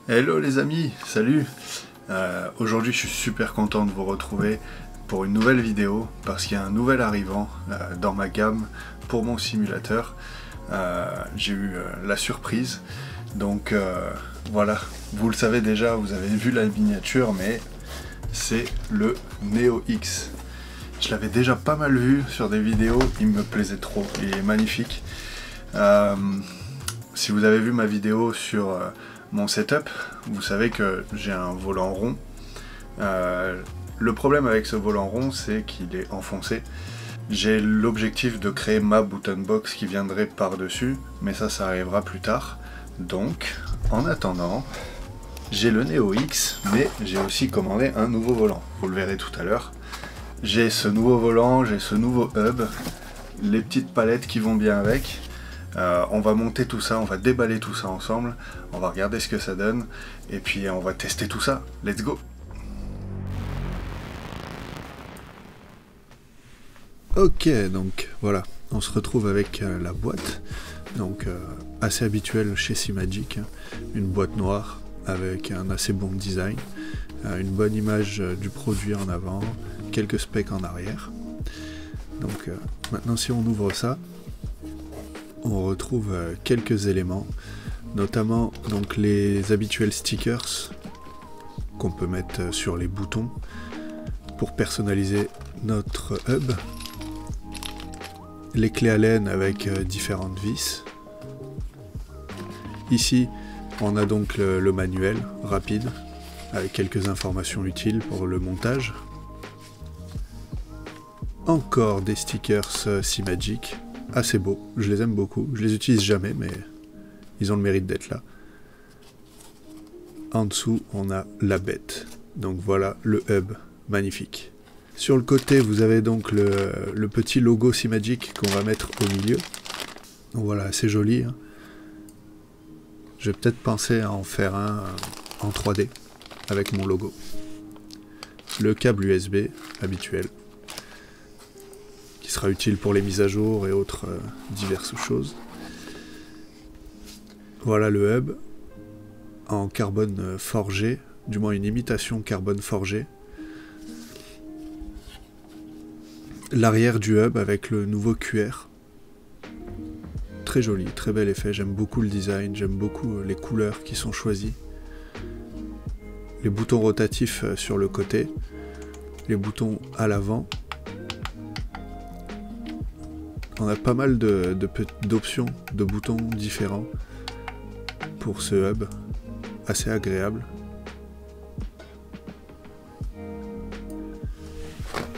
Hello les amis, salut. Aujourd'hui je suis super content de vous retrouver pour une nouvelle vidéo parce qu'il y a un nouvel arrivant dans ma gamme pour mon simulateur. J'ai eu la surprise, donc voilà, vous le savez déjà, vous avez vu la miniature, mais c'est le Neo X. Je l'avais déjà pas mal vu sur des vidéos, il me plaisait trop, il est magnifique. Si vous avez vu ma vidéo sur mon setup, vous savez que j'ai un volant rond. Le problème avec ce volant rond, c'est qu'il est enfoncé. J'ai l'objectif de créer ma button box qui viendrait par-dessus, mais ça arrivera plus tard. Donc, en attendant, j'ai le Neo X, mais j'ai aussi commandé un nouveau volant. Vous le verrez tout à l'heure. J'ai ce nouveau volant, j'ai ce nouveau hub, les petites palettes qui vont bien avec. On va monter tout ça, on va déballer tout ça ensemble, on va regarder ce que ça donne, et puis on va tester tout ça. Let's go! Ok, donc voilà, on se retrouve avec la boîte, donc assez habituelle chez Simagic, une boîte noire avec un assez bon design, une bonne image du produit en avant, quelques specs en arrière. Donc maintenant si on ouvre ça, on retrouve quelques éléments, notamment donc les habituels stickers qu'on peut mettre sur les boutons pour personnaliser notre hub, les clés Allen avec différentes vis. Ici on a donc le manuel rapide avec quelques informations utiles pour le montage. Encore des stickers Simagic, assez beaux, je les aime beaucoup, je les utilise jamais mais ils ont le mérite d'être là. En dessous on a la bête, donc voilà le hub magnifique. Sur le côté vous avez donc le petit logo Simagic qu'on va mettre au milieu, donc voilà, assez joli, hein. Je vais peut-être penser à en faire un en 3D avec mon logo. Le câble USB habituel qui sera utile pour les mises à jour et autres diverses choses. Voilà le hub en carbone forgé, du moins une imitation carbone forgé. L'arrière du hub avec le nouveau QR. Très joli, très bel effet, j'aime beaucoup le design, j'aime beaucoup les couleurs qui sont choisies. Les boutons rotatifs sur le côté, les boutons à l'avant. On a pas mal d'options, de boutons différents pour ce hub, assez agréable.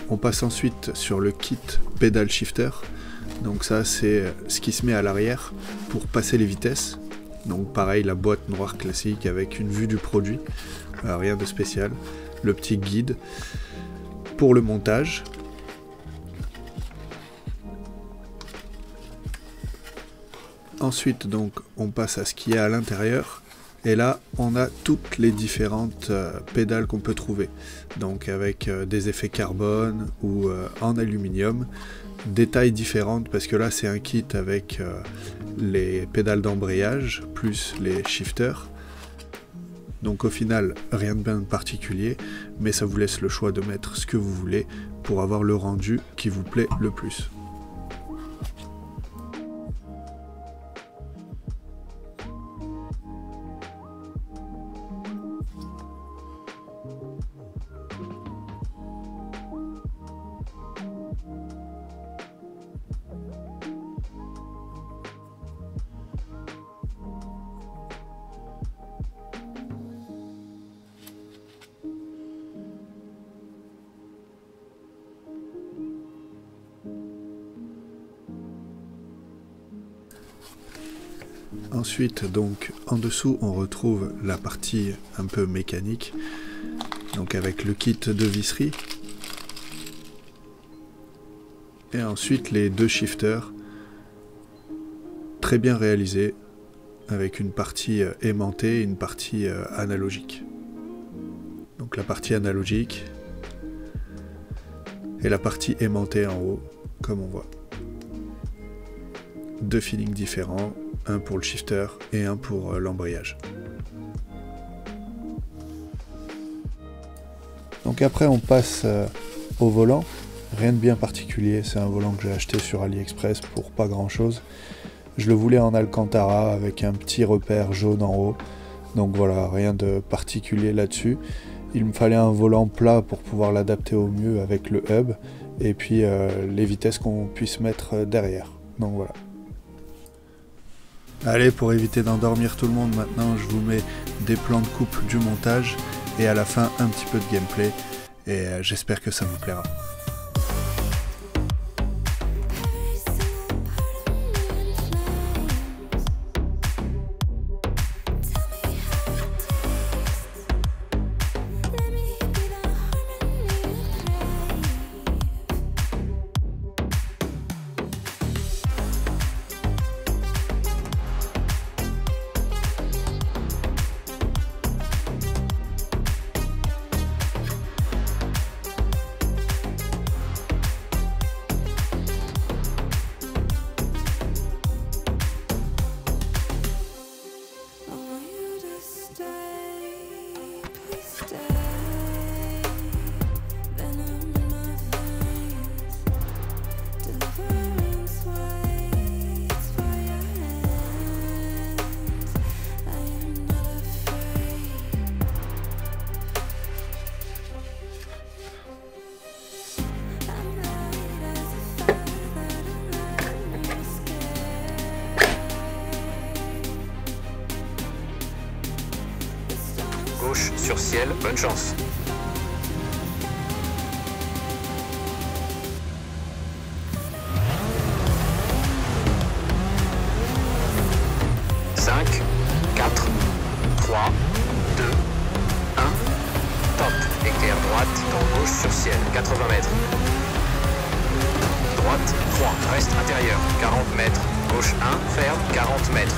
On passe ensuite sur le kit Pedal Shifter. Donc ça c'est ce qui se met à l'arrière pour passer les vitesses. Donc pareil, la boîte noire classique avec une vue du produit, rien de spécial. Le petit guide pour le montage. Ensuite donc on passe à ce qu'il y a à l'intérieur. Et là on a toutes les différentes pédales qu'on peut trouver. Donc avec des effets carbone ou en aluminium. Des tailles différentes parce que là c'est un kit avec les pédales d'embrayage plus les shifters. Donc au final rien de bien particulier, mais ça vous laisse le choix de mettre ce que vous voulez pour avoir le rendu qui vous plaît le plus. Ensuite, donc, en dessous, on retrouve la partie un peu mécanique, donc avec le kit de visserie. Et ensuite, les deux shifters, très bien réalisés, avec une partie aimantée et une partie analogique. Donc la partie analogique et la partie aimantée en haut, comme on voit. Deux feelings différents, un pour le shifter et un pour l'embrayage. Donc après on passe au volant, rien de bien particulier, c'est un volant que j'ai acheté sur AliExpress pour pas grand chose. Je le voulais en Alcantara avec un petit repère jaune en haut, donc voilà, rien de particulier là-dessus. Il me fallait un volant plat pour pouvoir l'adapter au mieux avec le hub, et puis les vitesses qu'on puisse mettre derrière, donc voilà. Allez, pour éviter d'endormir tout le monde maintenant, je vous mets des plans de coupe du montage et à la fin un petit peu de gameplay et j'espère que ça vous plaira. Gauche sur ciel, bonne chance. Cinq, 4, 3, 2, 1, top. Éclair droite, dans gauche sur ciel, 80 mètres. Droite, 3, reste intérieur, 40 mètres. Gauche 1, ferme, 40 mètres.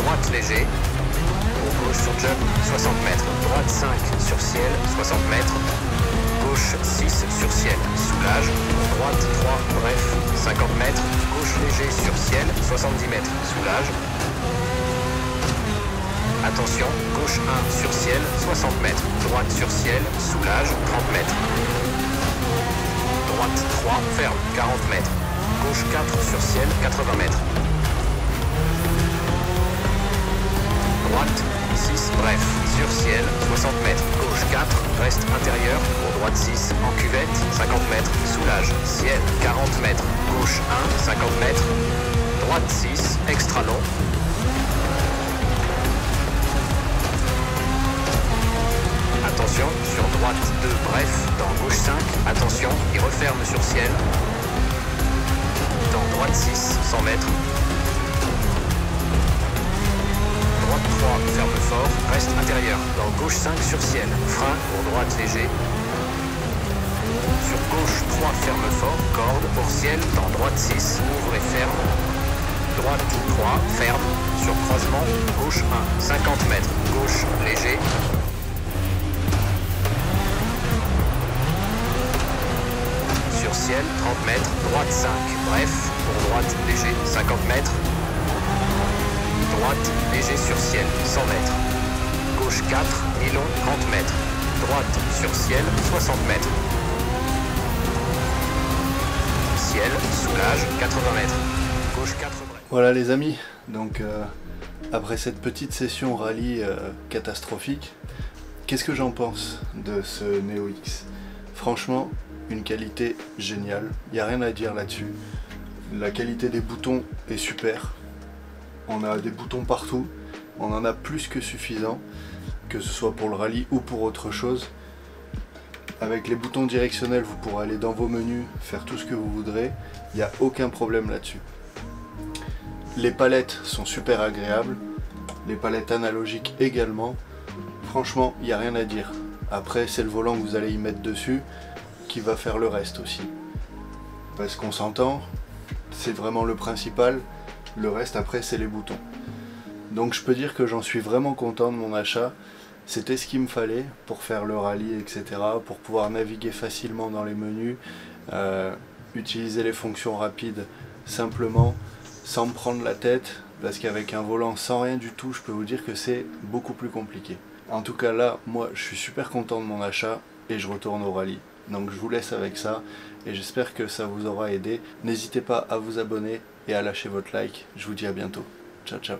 Droite léger, au gauche sur jump, 60 mètres, droite 5 sur ciel, 60 mètres, gauche 6 sur ciel, soulage, droite 3, bref, 50 mètres, gauche léger sur ciel, 70 mètres, soulage. Attention, gauche 1 sur ciel, 60 mètres, droite sur ciel, soulage, 30 mètres. Droite 3, ferme, 40 mètres, gauche 4 sur ciel, 80 mètres. Droite 6, bref, sur ciel, 60 mètres, gauche 4, reste intérieur, pour droite 6, en cuvette, 50 mètres, soulage, ciel, 40 mètres, gauche 1, 50 mètres, droite 6, extra long. Attention, sur droite 2, bref, dans gauche 5, attention, il referme sur ciel. Dans droite 6, 100 mètres. Droite 3, ferme fort, reste intérieur. Dans gauche 5 sur ciel, frein pour droite léger. Sur gauche 3, ferme fort, corde pour ciel. Dans droite 6, ouvre et ferme. Droite 3, ferme. Sur croisement, gauche 1, 50 mètres. Gauche léger. Sur ciel, 30 mètres. Droite 5, bref. Pour droite léger, 50 mètres. Droite, léger sur ciel, 100 mètres. Gauche 4, nylon, 30 mètres. Droite sur ciel, 60 mètres. Ciel, soulage, 80 mètres. Gauche 4, bref. Voilà les amis, donc après cette petite session rallye catastrophique, qu'est-ce que j'en pense de ce Neo X? Franchement, une qualité géniale, il n'y a rien à dire là-dessus. La qualité des boutons est super. On a des boutons partout, on en a plus que suffisant, que ce soit pour le rallye ou pour autre chose. Avec les boutons directionnels, vous pourrez aller dans vos menus, faire tout ce que vous voudrez, il n'y a aucun problème là-dessus. Les palettes sont super agréables, les palettes analogiques également. Franchement, il n'y a rien à dire. Après, c'est le volant que vous allez y mettre dessus qui va faire le reste aussi. Parce qu'on s'entend, c'est vraiment le principal. Le reste après c'est les boutons. Donc je peux dire que j'en suis vraiment content de mon achat. C'était ce qu'il me fallait pour faire le rallye, etc. Pour pouvoir naviguer facilement dans les menus, utiliser les fonctions rapides simplement, sans me prendre la tête. Parce qu'avec un volant sans rien du tout, je peux vous dire que c'est beaucoup plus compliqué. En tout cas là, moi je suis super content de mon achat et je retourne au rallye. Donc je vous laisse avec ça et j'espère que ça vous aura aidé. N'hésitez pas à vous abonner et à lâcher votre like. Je vous dis à bientôt. Ciao ciao.